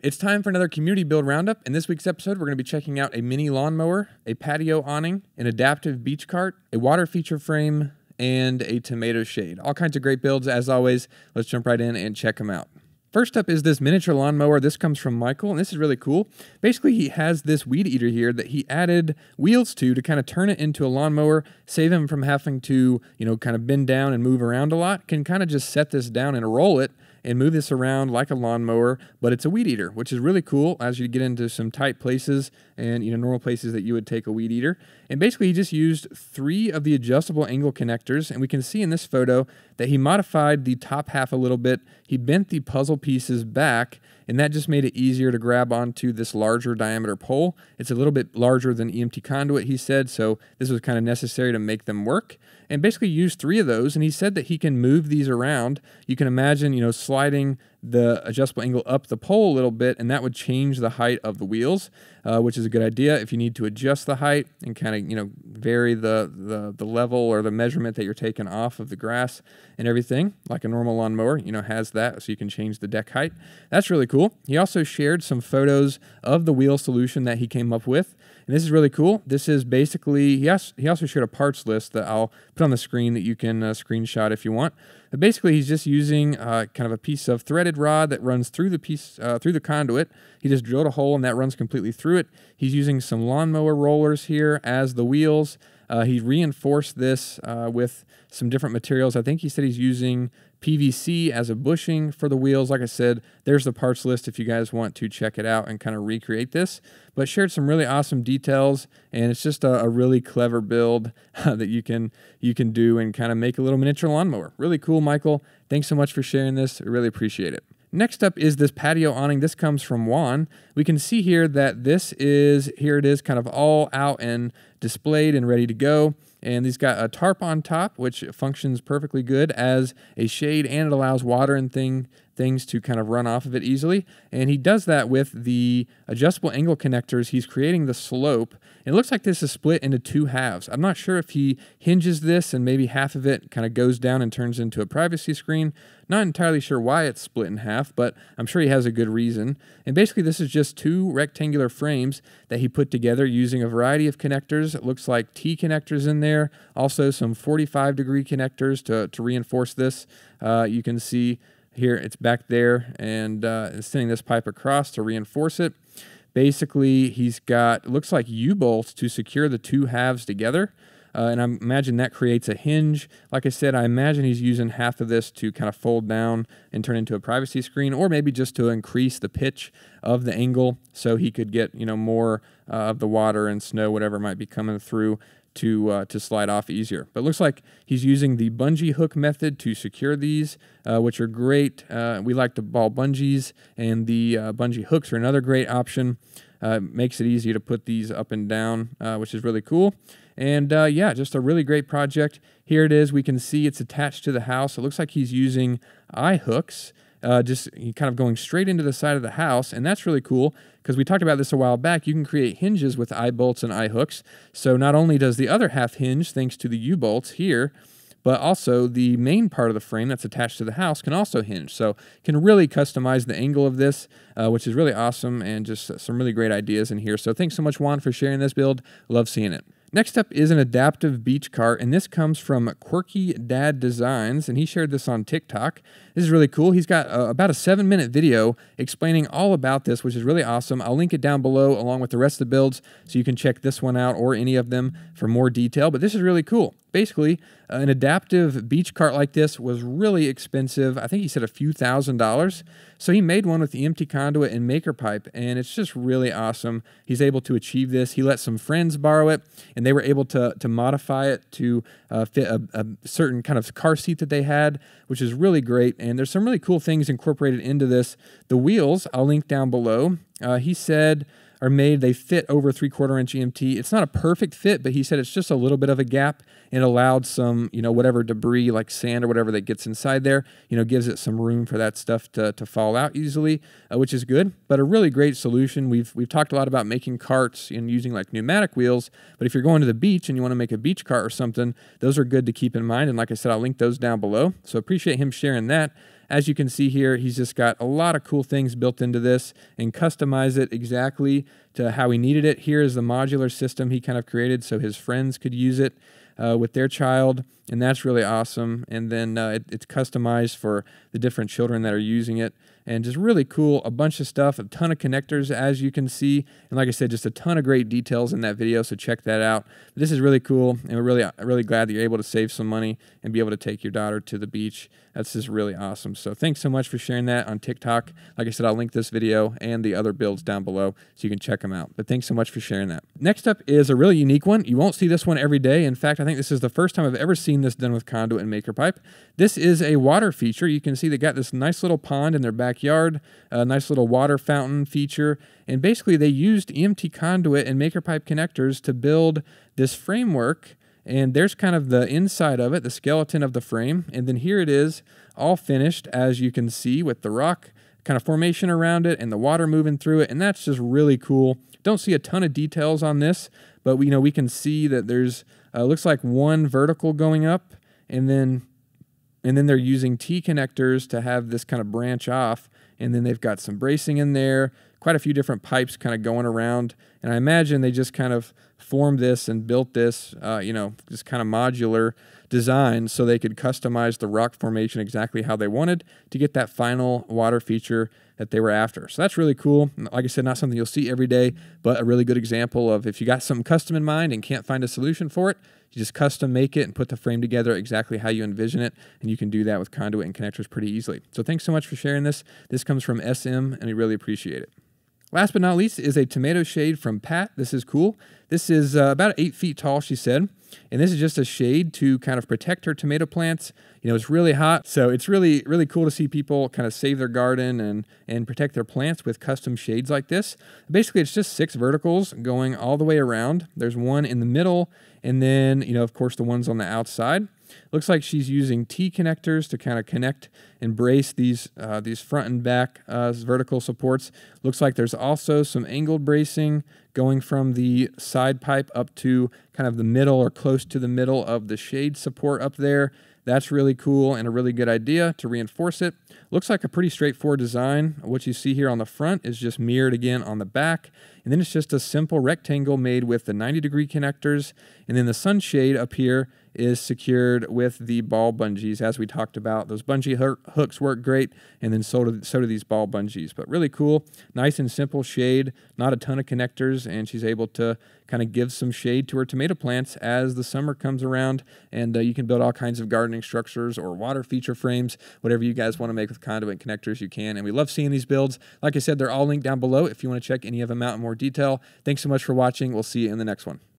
It's time for another community build roundup. In this week's episode, we're going to be checking out a mini lawnmower, a patio awning, an adaptive beach cart, a water feature frame, and a tomato shade. All kinds of great builds. As always, let's jump right in and check them out. First up is this miniature lawnmower. This comes from Michael, and this is really cool. Basically, he has this weed eater here that he added wheels to kind of turn it into a lawnmower, save him from having to, kind of bend down and move around a lot. Can kind of just set this down and roll it and move this around like a lawnmower, but it's a weed eater, which is really cool as you get into some tight places and normal places that you would take a weed eater. And basically he just used 3 of the adjustable angle connectors, and we can see in this photo that he modified the top half a little bit. He bent the puzzle pieces back, and that just made it easier to grab onto this larger diameter pole. It's a little bit larger than EMT Conduit, he said, so this was kind of necessary to make them work. And basically used 3 of those, and he said that he can move these around. You can imagine, sliding the adjustable angle up the pole a little bit, and that would change the height of the wheels, which is a good idea if you need to adjust the height and kind of, vary the level or the measurement that you're taking off of the grass and everything, like a normal lawnmower, has that, so you can change the deck height. That's really cool. He also shared some photos of the wheel solution that he came up with, and this is really cool. This is basically, he also shared a parts list that I'll put on the screen that you can screenshot if you want. But basically, he's just using kind of a piece of threaded rod that runs through the conduit. He just drilled a hole, and that runs completely through it. He's using some lawnmower rollers here as the wheels. He reinforced this with some different materials. I think he said he's using PVC as a bushing for the wheels. Like I said, there's the parts list if you guys want to check it out and kind of recreate this. But shared some really awesome details, and it's just a really clever build that you can do and kind of make a little miniature lawnmower. Really cool, Michael. Thanks so much for sharing this. I really appreciate it. Next up is this patio awning. This comes from Juan. We can see here that here it is kind of all out and displayed and ready to go. And he's got a tarp on top, which functions perfectly good as a shade, and it allows water and things to kind of run off of it easily. And he does that with the adjustable angle connectors. He's creating the slope. It looks like this is split into 2 halves. I'm not sure if he hinges this and maybe half of it kind of goes down and turns into a privacy screen. Not entirely sure why it's split in half, but I'm sure he has a good reason. And basically this is just 2 rectangular frames that he put together using a variety of connectors. It looks like T connectors in there, also some 45-degree connectors to reinforce this. You can see here it's back there, and it's sending this pipe across to reinforce it. Basically, he's got, it looks like U-bolts to secure the 2 halves together. And I imagine that creates a hinge. Like I said, I imagine he's using half of this to kind of fold down and turn into a privacy screen, or maybe just to increase the pitch of the angle so he could get, more of the water and snow, whatever might be coming through, to slide off easier. But it looks like he's using the bungee hook method to secure these, which are great. We like the ball bungees, and the bungee hooks are another great option. Makes it easy to put these up and down, which is really cool. And yeah, just a really great project. Here it is. We can see it's attached to the house. It looks like he's using eye hooks, just kind of going straight into the side of the house. And that's really cool because we talked about this a while back. You can create hinges with eye bolts and eye hooks. So not only does the other half hinge thanks to the U-bolts here, but also the main part of the frame that's attached to the house can also hinge. So can really customize the angle of this, which is really awesome, and just some really great ideas in here. So thanks so much, Juan, for sharing this build. Love seeing it. Next up is an adaptive beach cart, and this comes from Quirky Dad Designs, and he shared this on TikTok. This is really cool. He's got about a 7-minute video explaining all about this, which is really awesome. I'll link it down below along with the rest of the builds so you can check this one out or any of them for more detail, but this is really cool. Basically, an adaptive beach cart like this was really expensive. I think he said a few $1,000s. So he made one with the EMT Conduit and maker pipe, and it's just really awesome. He's able to achieve this. He let some friends borrow it, and they were able to modify it to fit a certain kind of car seat that they had, which is really great. And there's some really cool things incorporated into this. The wheels, I'll link down below. He said are made, they fit over 3/4 inch EMT. It's not a perfect fit, but he said it's just a little bit of a gap, and allowed some, whatever debris like sand or whatever that gets inside there, gives it some room for that stuff to fall out easily, which is good, but a really great solution. We've talked a lot about making carts and using like pneumatic wheels, but if you're going to the beach and you want to make a beach cart or something, those are good to keep in mind. And like I said, I'll link those down below. So appreciate him sharing that. as you can see here, he's just got a lot of cool things built into this and customize it exactly to how he needed it. Here is the modular system he kind of created so his friends could use it with their child, and that's really awesome. And then it's customized for the different children that are using it, and just really cool. A bunch of stuff, a ton of connectors, as you can see, and like I said, just a ton of great details in that video, so check that out. This is really cool, and we're really glad that you're able to save some money and be able to take your daughter to the beach. That's just really awesome. So thanks so much for sharing that on TikTok. Like I said, I'll link this video and the other builds down below so you can check them out. But thanks so much for sharing that. Next up is a really unique one. You won't see this one every day. In fact, I think this is the first time I've ever seen this done with Conduit and MakerPipe. This is a water feature. You can see they got this nice little pond in their backyard, a nice little water fountain feature, and basically they used EMT Conduit and MakerPipe connectors to build this framework. And there's kind of the inside of it, the skeleton of the frame. And then here it is, all finished, as you can see, with the rock kind of formation around it and the water moving through it. And that's just really cool. Don't see a ton of details on this, but we can see that there's, looks like one vertical going up, and then they're using T connectors to have this kind of branch off. And then they've got some bracing in there, quite a few different pipes kind of going around. And I imagine they just kind of formed this and built this, this kind of modular design so they could customize the rock formation exactly how they wanted to get that final water feature that they were after. So that's really cool. Like I said, not something you'll see every day, but a really good example of if you got something custom in mind and can't find a solution for it, you just custom make it and put the frame together exactly how you envision it, and you can do that with Conduit and connectors pretty easily. So thanks so much for sharing this. This comes from SM, and we really appreciate it. Last but not least is a tomato shade from Pat. This is cool. This is about 8 feet tall, she said. And this is just a shade to kind of protect her tomato plants. It's really hot, so it's really, really cool to see people kind of save their garden and protect their plants with custom shades like this. Basically, it's just 6 verticals going all the way around. There's one in the middle, and then, of course, the ones on the outside. Looks like she's using T connectors to kind of connect and brace these front and back vertical supports. Looks like there's also some angled bracing going from the side pipe up to kind of the middle or close to the middle of the shade support up there. That's really cool and a really good idea to reinforce it. Looks like a pretty straightforward design. What you see here on the front is just mirrored again on the back. And then it's just a simple rectangle made with the 90-degree connectors. And then the sunshade up here is secured with the ball bungees, as we talked about. Those bungee hooks work great, and then so do these ball bungees. But really cool, nice and simple shade, not a ton of connectors, and she's able to kind of give some shade to her tomato plants as the summer comes around. And you can build all kinds of gardening structures or water feature frames, whatever you guys want to make with Conduit connectors, you can. And we love seeing these builds. Like I said, they're all linked down below if you want to check any of them out in more detail. Thanks so much for watching. We'll see you in the next one.